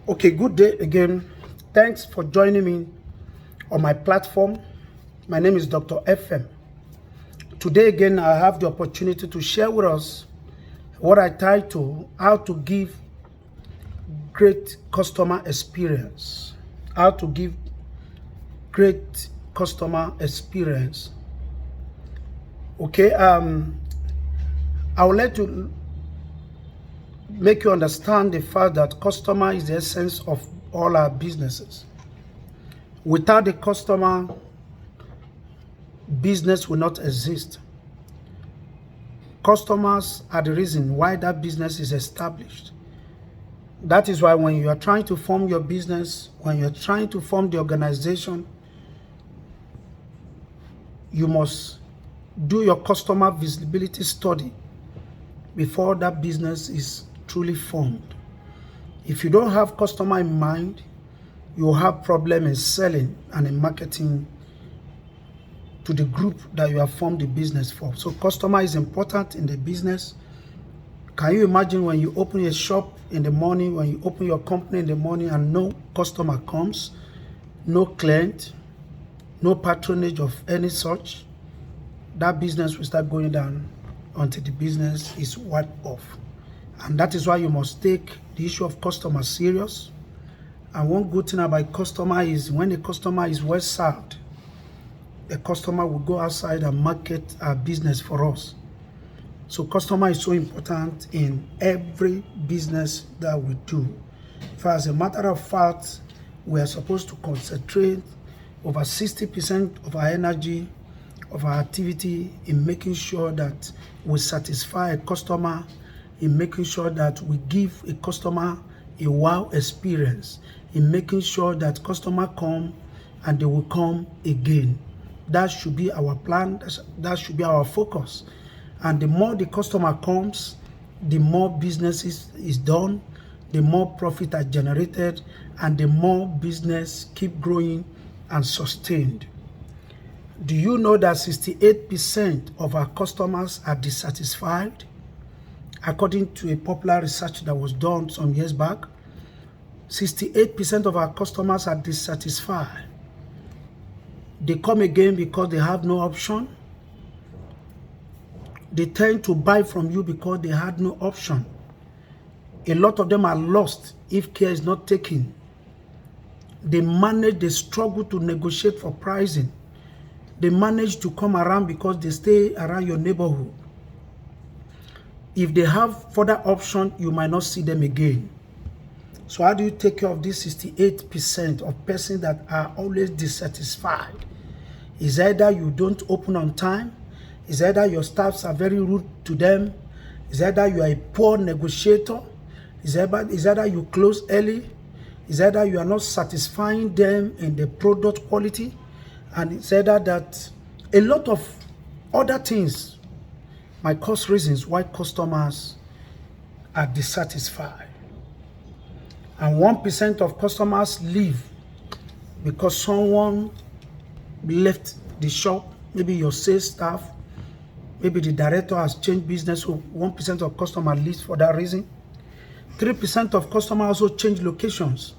Okay, good day again. Thanks for joining me on my platform. My name is Dr. FM. Today again, I have the opportunity to share with us what I title How to Give Great Customer Experience. How to give great customer experience. Okay, I would like to make you understand the fact that customer is the essence of all our businesses. Without the customer, business will not exist. Customers are the reason why that business is established. That is why when you are trying to form your business, when you're trying to form the organization, you must do your customer visibility study before that business is truly formed. If you don't have customer in mind, you'll have problem in selling and in marketing to the group that you have formed the business for. So customer is important in the business. Can you imagine when you open a shop in the morning, when you open your company in the morning and no customer comes, no client, no patronage of any such, that business will start going down until the business is wiped off. And that is why you must take the issue of customer serious. And one good thing about customer is when the customer is well served, the customer will go outside and market our business for us. So customer is so important in every business that we do. For as a matter of fact, we are supposed to concentrate over 60% of our energy, of our activity in making sure that we satisfy a customer, in making sure that we give a customer a wow experience, in making sure that customer come and they will come again. That should be our plan. That should be our focus. And the more the customer comes, the more business is done, the more profit are generated, and the more business keep growing and sustained. Do you know that 68% of our customers are dissatisfied? According to a popular research that was done some years back, 68% of our customers are dissatisfied. They come again because they have no option. They tend to buy from you because they had no option. A lot of them are lost if care is not taken. They struggle to negotiate for pricing. They manage to come around because they stay around your neighborhood. If they have further option, you might not see them again. So how do you take care of this 68% of persons that are always dissatisfied? Is either you don't open on time, is either your staffs are very rude to them, is either you are a poor negotiator, is either you close early, is either you are not satisfying them in the product quality, and it's either that a lot of other things might cause reasons why customers are dissatisfied. And 1% of customers leave because someone left the shop, maybe your sales staff, maybe the director has changed business, so 1% of customers leave for that reason. 3% of customers also change locations.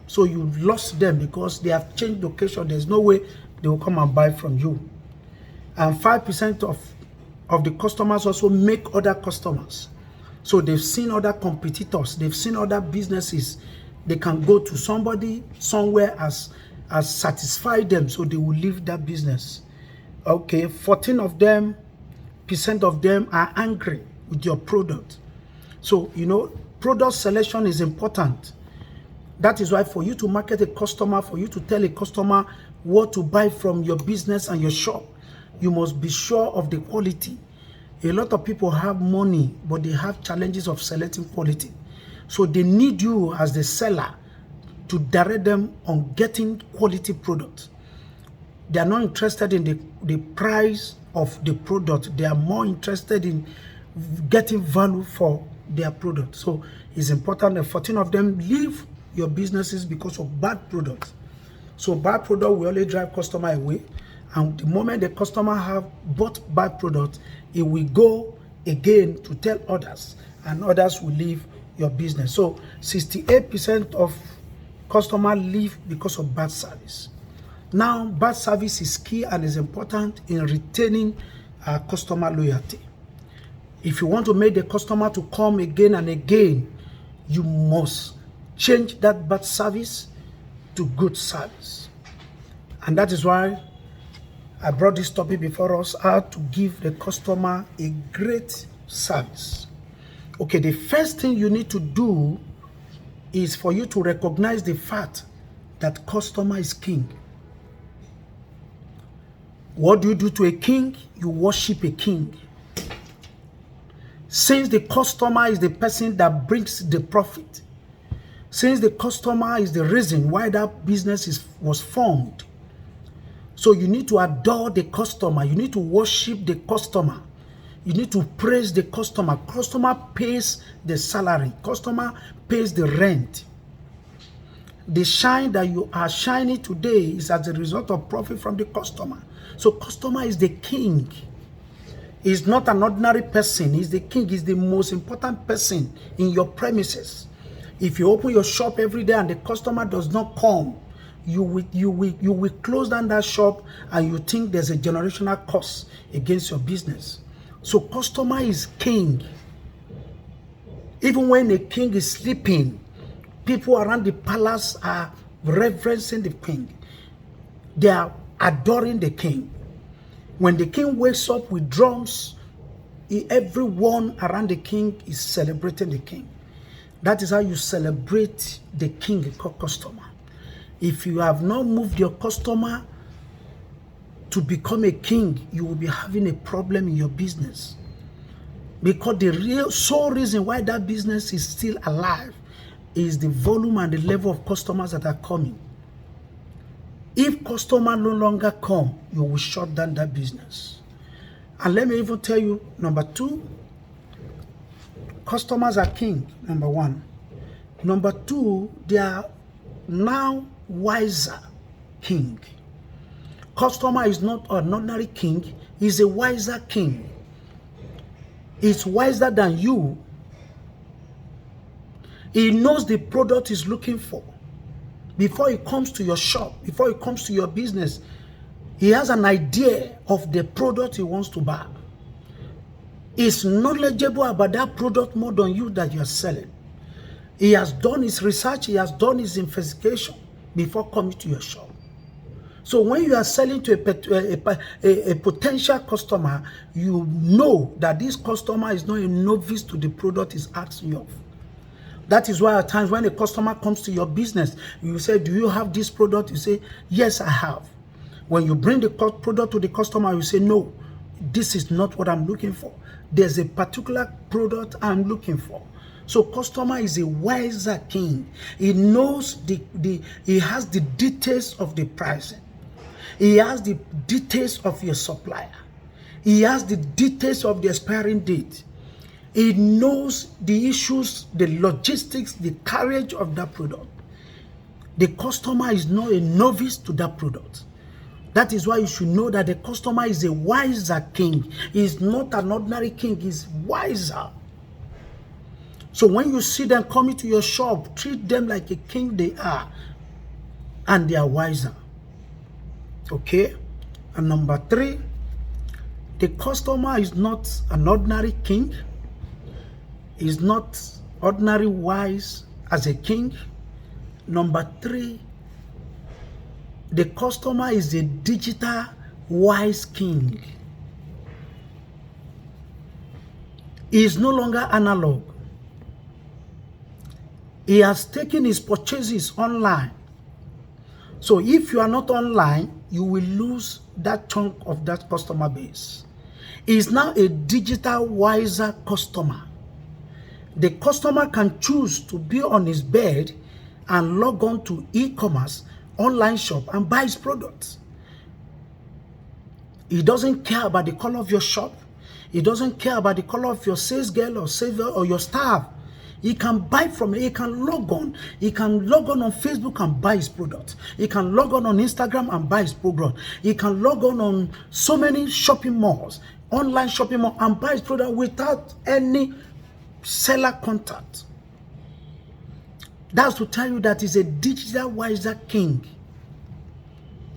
So you lost them because they have changed location. There's no way they will come and buy from you. And 5% of the customers also make other customers. So they've seen other competitors, they've seen other businesses. They can go to somebody somewhere as satisfied them, so they will leave that business. Okay, 14% of them are angry with your product. So, you know, product selection is important. That is why for you to market a customer, for you to tell a customer what to buy from your business and your shop, you must be sure of the quality. A lot of people have money, but they have challenges of selecting quality. So they need you as the seller to direct them on getting quality products. They are not interested in the price of the product. They are more interested in getting value for their product. So it's important that 14 of them leave your businesses because of bad products. So bad product will only drive customer away. And the moment the customer have bought bad product, it will go again to tell others, and others will leave your business. So 68% of Customer leave because of bad service. Now, bad service is key and is important in retaining customer loyalty. If you want to make the customer to come again and again, you must change that bad service to good service. And that is why I brought this topic before us, how to give the customer a great service. Okay, the first thing you need to do is for you to recognize the fact that customer is king. What do you do to a king? You worship a king. Since the customer is the person that brings the profit, since the customer is the reason why that business was formed, so you need to adore the customer. You need to worship the customer. You need to praise the customer. Customer pays the salary. Customer pays the rent. The shine that you are shining today is as a result of profit from the customer. So customer is the king. He's not an ordinary person. He's the king. He's the most important person in your premises. If you open your shop every day and the customer does not come, you will close down that shop and you think there's a generational curse against your business. So customer is king. Even when a king is sleeping, people around the palace are reverencing the king. They are adoring the king. When the king wakes up with drums, everyone around the king is celebrating the king. That is how you celebrate the king called customer. If you have not moved your customer to become a king, you will be having a problem in your business. Because the sole reason why that business is still alive is the volume and the level of customers that are coming. If customers no longer come, you will shut down that business. And let me even tell you, number two, customers are king, number one. Number two, they are now wiser king. Customer is not an ordinary king, he's a wiser king. He's wiser than you. He knows the product he's looking for. Before he comes to your shop, before he comes to your business, he has an idea of the product he wants to buy. He's knowledgeable about that product more than you that you're selling. He has done his research, he has done his investigation before coming to your shop. So when you are selling to a potential customer, you know that this customer is not a novice to the product he's asking you of. That is why at times when a customer comes to your business, you say, do you have this product? You say, yes, I have. When you bring the product to the customer, you say, no, this is not what I'm looking for. There's a particular product I'm looking for. So customer is a wiser king. He knows he has the details of the pricing. He has the details of your supplier. He has the details of the expiring date. He knows the issues, the logistics, the carriage of that product. The customer is not a novice to that product. That is why you should know that the customer is a wiser king. He is not an ordinary king, he is wiser. So when you see them coming to your shop, treat them like a king they are. And they are wiser. Okay? And number three, the customer is not an ordinary king. Is not ordinary wise as a king. Number three, the customer is a digital wise king. He is no longer analog. He has taken his purchases online. So if you are not online, you will lose that chunk of that customer base. He is now a digital wiser customer. The customer can choose to be on his bed and log on to e-commerce, online shop, and buy his products. He doesn't care about the color of your shop. He doesn't care about the color of your sales girl or saver or your staff. He can buy from it. He can log on. He can log on Facebook and buy his product. He can log on Instagram and buy his product. He can log on so many shopping malls, online shopping mall, and buy his product without any seller contact. That's to tell you that he's a digital wiser king.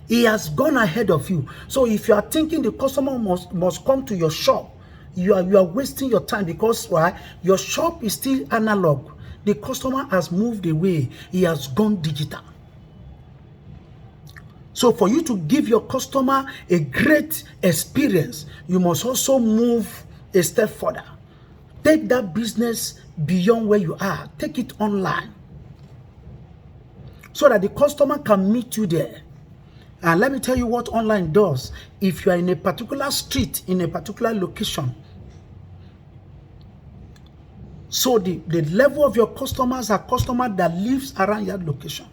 He has gone ahead of you. So if you are thinking the customer must come to your shop, you are wasting your time, because why? Your shop is still analog. The customer has moved away. He has gone digital. So for you to give your customer a great experience, you must also move a step further. Take that business beyond where you are. Take it online, so that the customer can meet you there. And let me tell you what online does. If you are in a particular street, in a particular location, so the level of your customers are customers that lives around your location.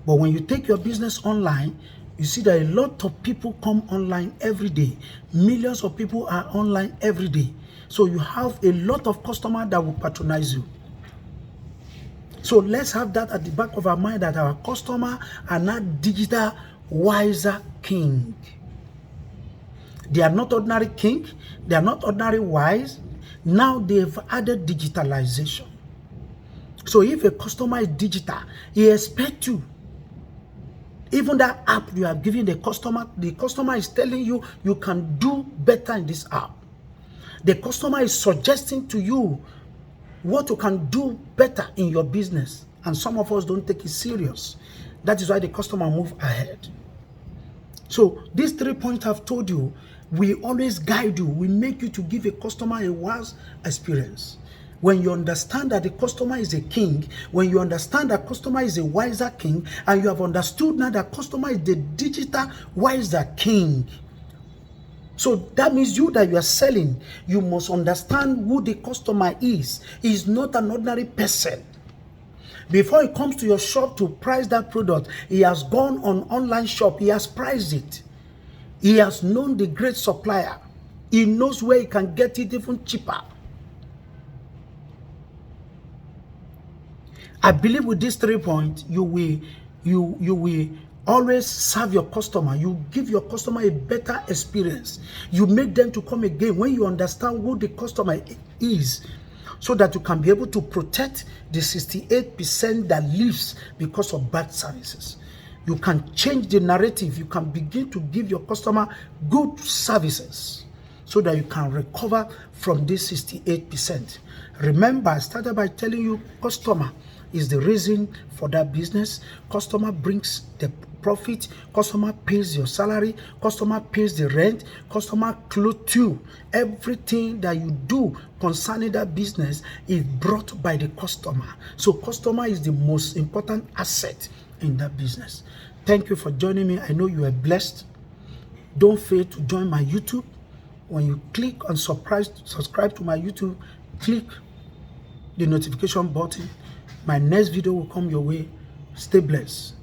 But when you take your business online, you see that a lot of people come online every day. Millions of people are online every day. So you have a lot of customers that will patronize you. So let's have that at the back of our mind, that our customers are not digital wiser king. They are not ordinary king. They are not ordinary wise. Now they've added digitalization. So if a customer is digital, he expects you. Even that app you are giving the customer is telling you you can do better in this app. The customer is suggesting to you what you can do better in your business. And some of us don't take it serious. That is why the customer move ahead. So these 3 points I've told you, we always guide you. We make you to give a customer a wise experience. When you understand that the customer is a king, when you understand that customer is a wiser king, and you have understood now that customer is the digital wiser king. So that means you that you are selling, you must understand who the customer is. He is not an ordinary person. Before he comes to your shop to price that product, he has gone on online shop. He has priced it. He has known the great supplier. He knows where he can get it even cheaper. I believe with these 3 points, you will always serve your customer. You give your customer a better experience. You make them to come again when you understand who the customer is, so that you can be able to protect the 68% that leaves because of bad services. You can change the narrative. You can begin to give your customer good services, so that you can recover from this 68%. Remember, I started by telling you customer is the reason for that business. Customer brings the profit. Customer pays your salary. Customer pays the rent. Customer clothes you. Everything that you do concerning that business is brought by the customer. So customer is the most important asset in that business. Thank you for joining me. I know you are blessed. Don't fail to join my YouTube. When you click on subscribe to my YouTube, click the notification button. My next video will come your way. Stay blessed.